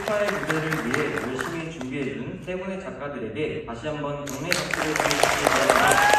스파의 무대를 위해 열심히 준비해준 세 분의 작가들에게 다시 한번 경례 박수를 보내주시기 바랍니다.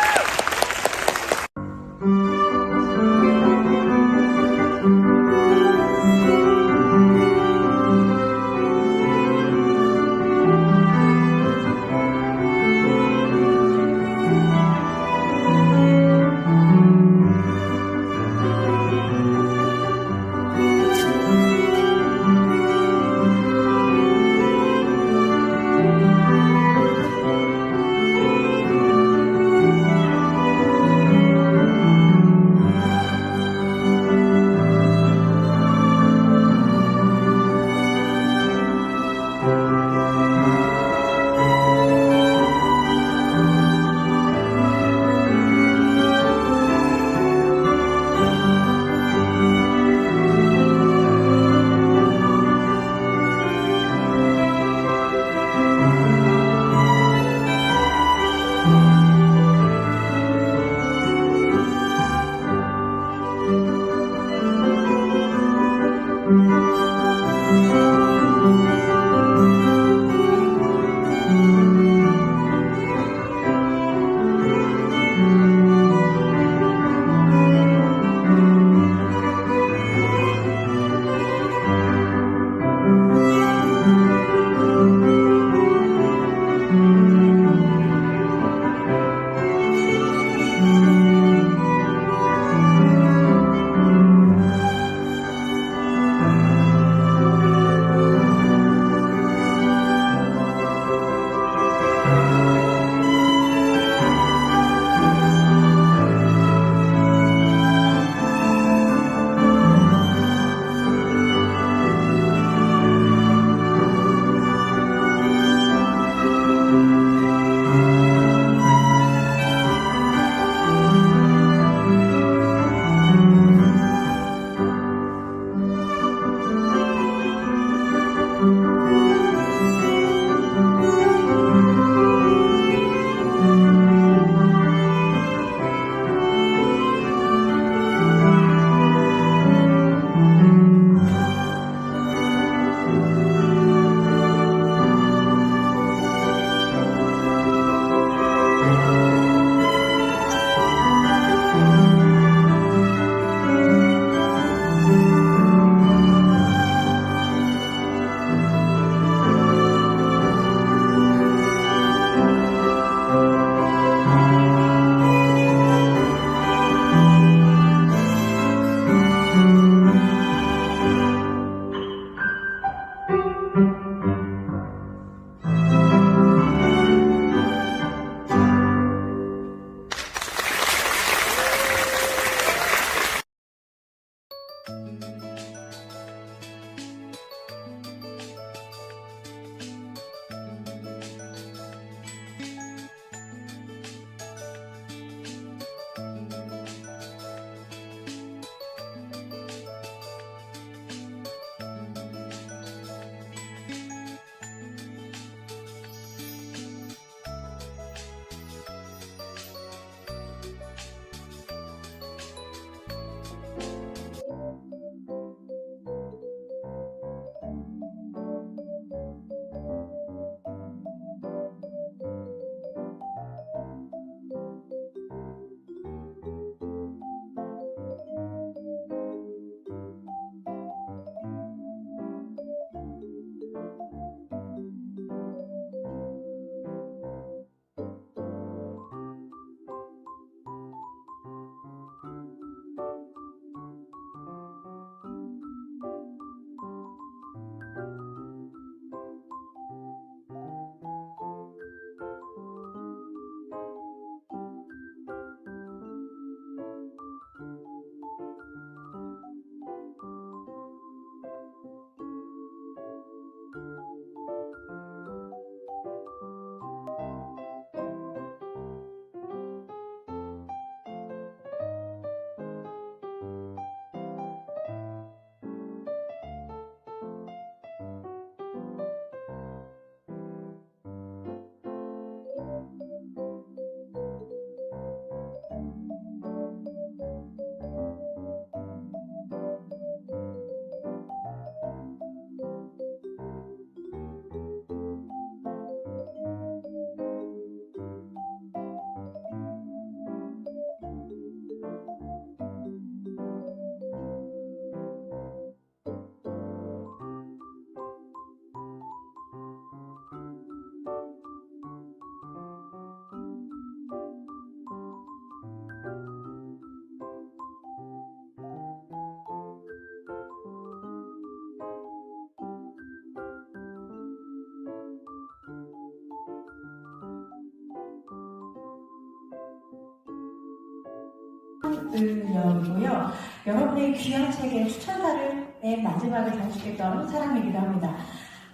이고요. 여러분의 귀한 책의 추천사를 맨 마지막에 장식했던 사람이기도 합니다.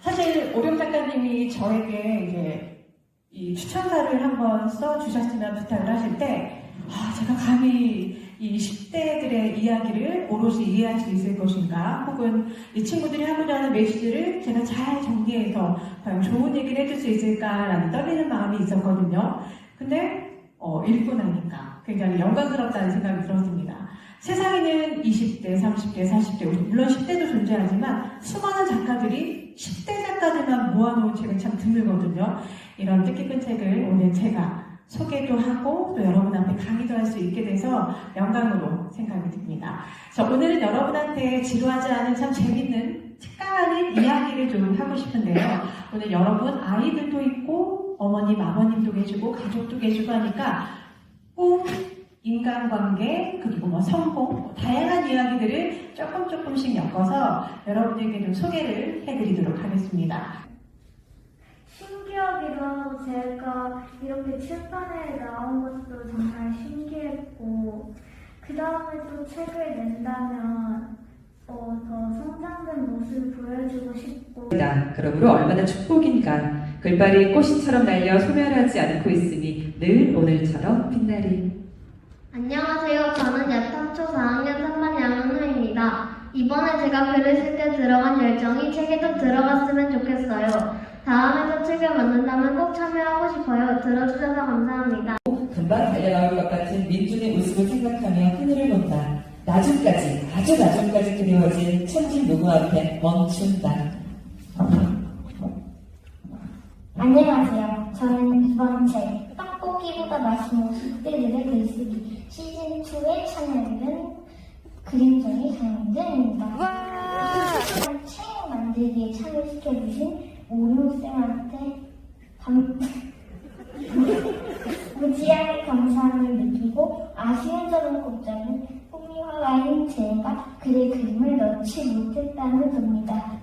사실 오룡 작가님이 저에게 이제 이 추천사를 한번 써주셨으면 부탁을 하실 때 제가 감히 이 10대들의 이야기를 오롯이 이해할 수 있을 것인가, 혹은 이 친구들이 하고자 하는 메시지를 제가 잘 정리해서 과연 좋은 얘기를 해줄 수 있을까라는 떨리는 마음이 있었거든요. 근데 읽고 나니까 굉장히 영광스럽다는 생각이 들었습니다. 세상에는 20대, 30대, 40대, 물론 10대도 존재하지만 수많은 작가들이 10대 작가들만 모아놓은 책은 참 드물거든요. 이런 뜻깊은 책을 오늘 제가 소개도 하고 또 여러분 앞에 강의도 할 수 있게 돼서 영광으로 생각이 듭니다. 오늘은 여러분한테 지루하지 않은 참 재밌는 책가라는 이야기를 좀 하고 싶은데요. 오늘 여러분 아이들도 있고 어머님, 아버님도 계시고 가족도 계시고 하니까 꿈, 인간관계, 그리고 성공, 다양한 이야기들을 조금씩 엮어서 여러분에게 좀 소개를 해드리도록 하겠습니다. 신기하기도 하고 제가 이렇게 출판에 나온 것도 정말 신기했고 그 다음에 또 책을 낸다면 더 성장된 모습을 보여주고 싶고 그러므로 얼마나 축복인가. 글발이 꽃이처럼 날려 소멸하지 않고 있으니 늘 오늘처럼 빛나리. 안녕하세요. 저는 야탐초 4학년 3반 양은우입니다. 이번에 제가 글을 쓸 때 들어간 열정이 책에도 들어갔으면 좋겠어요. 다음에도 책을 만든다면 꼭 참여하고 싶어요. 들어주셔서 감사합니다. 금방 달려나올 것 같은 민준의 모습을 생각하며 하늘을 본다. 나중까지, 아주 나중까지 그리워진 천지 누구 앞에 멈춘다. 안녕하세요. 저는 이번 책 떡볶이보다 맛있는 10대들의 글쓰기 시즌2에 참여하는 그림종이 강윤입니다. 책 만들기에 참여시켜주신 오룡쌤한테 무지하게 감사함을 느끼고 아쉬운 점은 꼽자면 꿈이와인 제가 글의 그림을 넣지 못했다는 겁니다.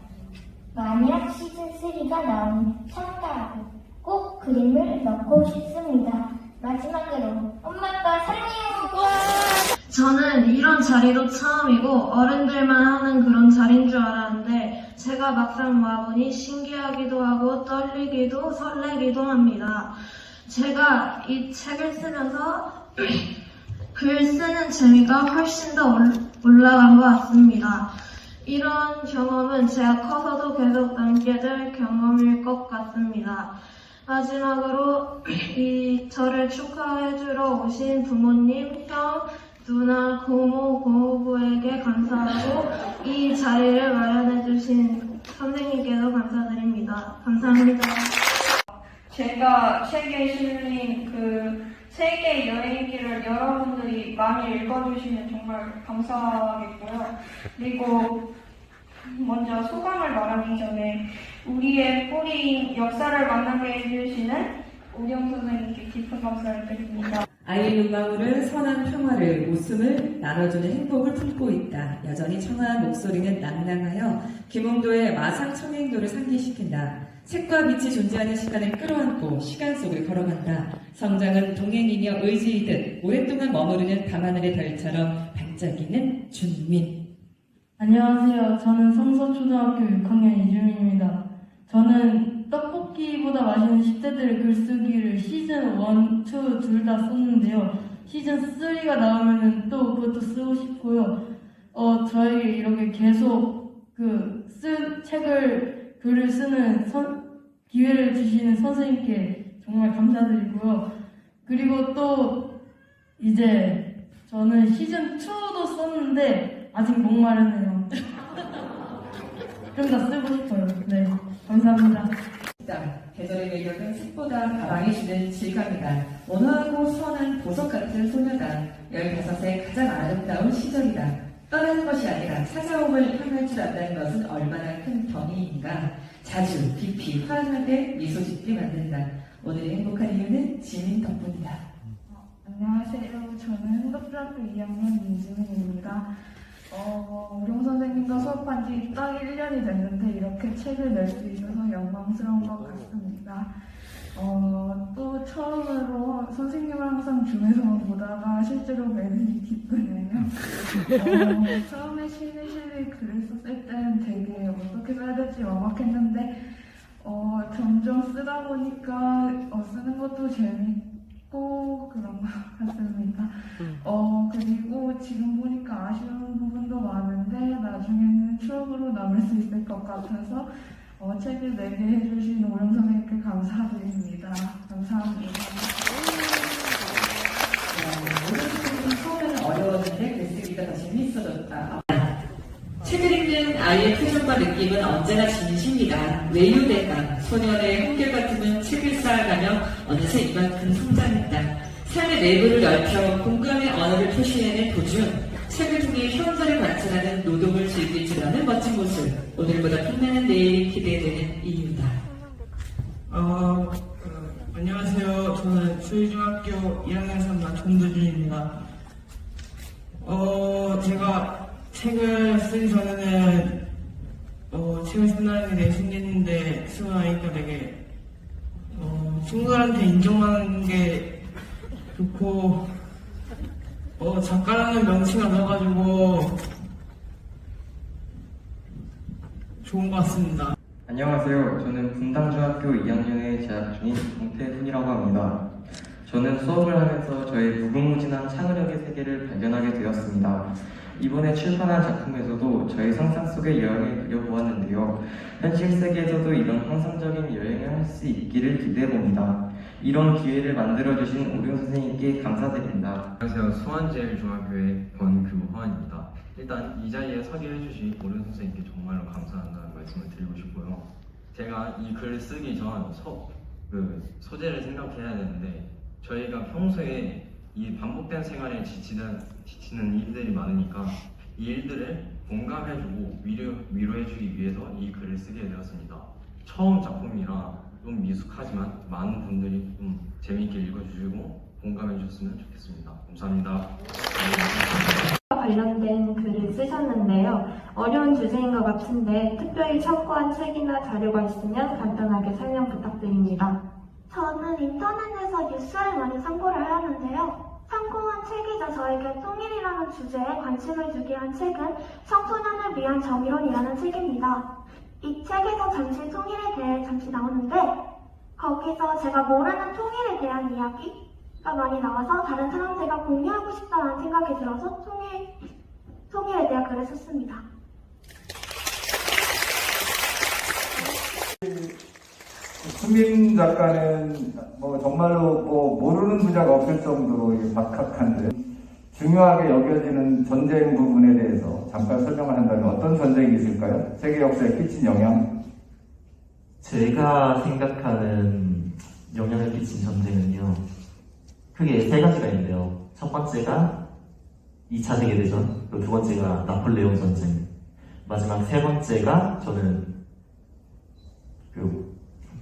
만약 시즌3가 나오면 참가하고 꼭 그림을 넣고 싶습니다. 마지막으로 엄마 아빠 사랑해요. 저는 이런 자리도 처음이고 어른들만 하는 그런 자리인 줄 알았는데 제가 막상 와보니 신기하기도 하고 떨리기도 설레기도 합니다. 제가 이 책을 쓰면서 글 쓰는 재미가 훨씬 더 올라간 것 같습니다. 이런 경험은 제가 커서도 계속 남게 될 경험일 것 같습니다. 마지막으로 저를 축하해주러 오신 부모님, 형, 누나, 고모, 고모부에게 감사하고 이 자리를 마련해주신 선생님께도 감사드립니다. 감사합니다. 제가 책에 실린 그 세계 여행기를 여러분들이 많이 읽어주시면 정말 감사하겠고요. 그리고 먼저 소감을 말하기 전에 우리의 뿌리인 역사를 만나게 해주시는 오룡 선생님께 깊은 감사를 드립니다. 아이의 눈망울은 선한 평화를, 웃음을 나눠주는 행복을 품고 있다. 여전히 청아한 목소리는 낭낭하여 김홍도의 마상 청행도를 상기시킨다. 색과 빛이 존재하는 시간을 끌어안고 시간 속을 걸어간다. 성장은 동행이며 의지이듯 오랫동안 머무르는 밤하늘의 별처럼 반짝이는 준민. 안녕하세요. 저는 성서초등학교 6학년 이주민입니다. 저는 떡볶이보다 맛있는 10대들의 글쓰기를 시즌 1, 2 둘 다 썼는데요. 시즌 3가 나오면은 또 그것도 쓰고 싶고요. 저에게 이렇게 계속 글을 쓰는 기회를 주시는 선생님께 정말 감사드리고요. 그리고 또 이제 저는 시즌 2도 썼는데 아직 목마르네요. 좀 더 쓰고 싶어요. 네, 감사합니다. 계절의 매력은 색보다 가방이 주는 질감이다. 온화하고 선한 보석 같은 소녀다. 15세 가장 아름다운 시절이다. 떠나는 것이 아니라 찾아옴을 향할 줄 안다는 것은 얼마나 큰 덩이인가. 자주, 깊이, 환하게 미소 짓게 만든다. 오늘의 행복한 이유는 지민 덕분이다. 안녕하세요. 저는 흥덕중학교 2학년 민지민입니다. 오룡 선생님과 수업 수업한 지 딱 1년이 됐는데 이렇게 책을 낼 수 있어서 영광스러운 것 같습니다. 또 처음으로 선생님을 항상 줌에서만 보다가 실제로 뵈니 기쁘네요. 처음에 실리 글을 썼을 때는 되게 어떻게 써야 될지 막막했는데 점점 쓰다 보니까 쓰는 것도 재밌고 그런 것 같습니다. 그리고 지금 보니까 아쉬운 부분도 많은데 나중에는 추억으로 남을 수 있을 것 같아서 책을 내게 해주신 오영 선생님께 감사드립니다. 감사합니다. 처음에는 어려웠는데 글쓰기가 더 재밌어졌다. 책을 읽는 아이의 표정과 느낌은 언제나 진심이다. 외유대감, 소년의 한결같으면 책을 쌓아가며 어느새 이만큼 성장했다. 삶의 내부를 넓혀 공감의 언어를 표시해낸 도중 책을 통해 현재를 관찰하는 노동을 즐길 줄 아는 멋진 모습. 오늘보다 빛나는 내일이 기대되는 이유다. 안녕하세요. 저는 수의중학교 1학년 3반 정두준입니다. 제가 책을 쓰기 전에는 책을 쓴다는 게 되게 신기했는데 쓰고 나니까 되게 친구들한테 인정받는 게 좋고 작가라는 명칭을 얻어가지고 좋은 것 같습니다. 안녕하세요. 저는 분당중학교 2학년에 재학 중인 정태훈이라고 합니다. 저는 수업을 하면서 저의 무궁무진한 창의력의 세계를 발견하게 되었습니다. 이번에 출판한 작품에서도 저의 상상 속의 여행을 그려보았는데요. 현실 세계에서도 이런 환상적인 여행을 할 수 있기를 기대해봅니다. 이런 기회를 만들어주신 오룡 선생님께 감사드립니다. 안녕하세요. 수원제일중학교의 권규환입니다. 일단 이 자리에 서게 해주신 오룡 선생님께 정말로 감사한다는 말씀을 드리고 싶고요. 제가 이 글을 쓰기 전 소재를 생각해야 되는데 저희가 평소에 이 반복된 생활에 지치는 일들이 많으니까 이 일들을 공감해주고 위로해주기 위해서 이 글을 쓰게 되었습니다. 처음 작품이라 좀 미숙하지만 많은 분들이 좀 재미있게 읽어주시고 공감해주셨으면 좋겠습니다. 감사합니다. 관련된 글을 쓰셨는데요. 어려운 주제인 것 같은데 특별히 참고한 책이나 자료가 있으면 간단하게 설명 부탁드립니다. 저는 인터넷에서 뉴스를 많이 참고를 하는데요. 참고한 책이자 저에게 통일이라는 주제에 관심을 주게 한 책은 청소년을 위한 정의론이라는 책입니다. 이 책에서 잠시 통일에 대해 잠시 나오는데 거기서 제가 모르는 통일에 대한 이야기가 많이 나와서 다른 사람들과 공유하고 싶다는 생각이 들어서 통일에 대한 글을 썼습니다. 수민 작가는 정말로 모르는 분야가 없을 정도로 박학한데 중요하게 여겨지는 전쟁 부분에 대해서 잠깐 설명을 한다면 어떤 전쟁이 있을까요? 세계 역사에 끼친 영향? 제가 생각하는 영향을 끼친 전쟁은요, 크게 세 가지가 있는데요. 첫 번째가 2차 세계대전, 그리고 두 번째가 나폴레옹 전쟁, 마지막 세 번째가 저는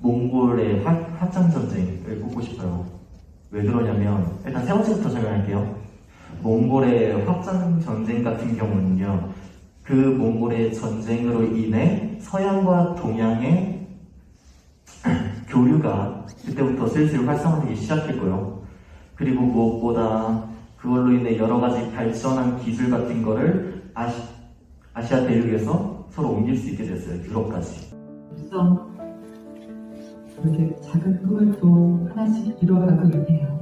몽골의 확장 전쟁을 꼽고 싶어요. 왜 그러냐면 일단 세 번째부터 설명할게요. 몽골의 확장 전쟁 같은 경우는요, 그 몽골의 전쟁으로 인해 서양과 동양의 교류가 그때부터 슬슬 활성화되기 시작했고요. 그리고 무엇보다 그걸로 인해 여러 가지 발전한 기술 같은 거를 아시아 대륙에서 서로 옮길 수 있게 됐어요. 유럽까지. 이렇게 작은 꿈을 또 하나씩 이뤄가고 있네요.